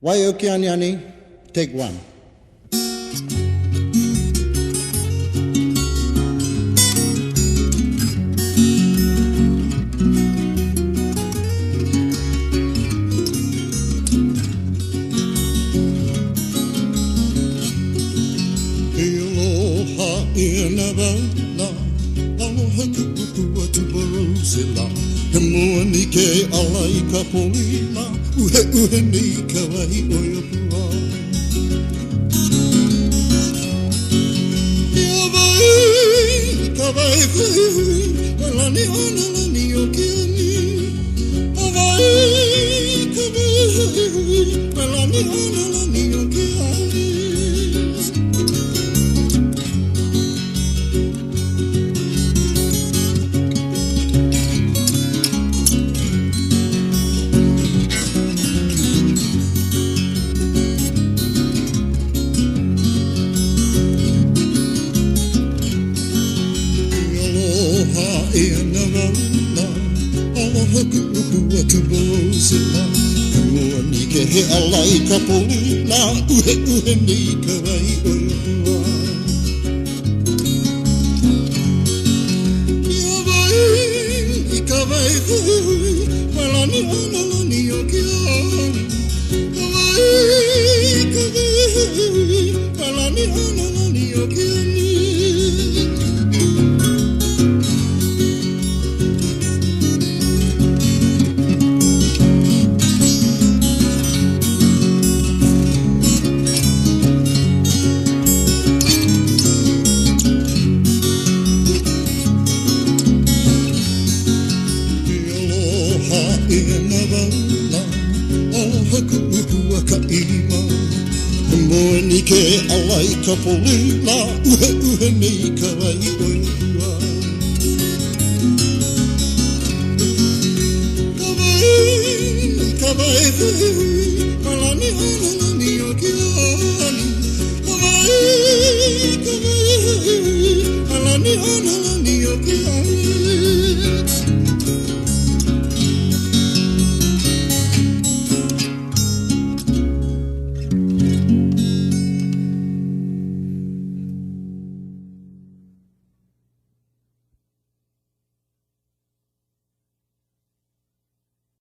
Waiokianiani, take one. Aloha inabala, aloha kupua tubarosila, kamuani ke alai kapolila, uhe ni kawai oyapua. Yawai kawai hui, alani honalani okiani. Yawai kawai hui, alani honalani okiani. Aloha tubarosila, kamuani ke he alai kapolila, uhe ni kawai oyapua. Yawai kawai hui, malani honalani okiani. Yawai kawai hui, malani honalani okiani. Moani ke alai kapolila, uhe ni kawai oyapua. Kawai hui, malani honalani okiani. Kawai hui, malani honalani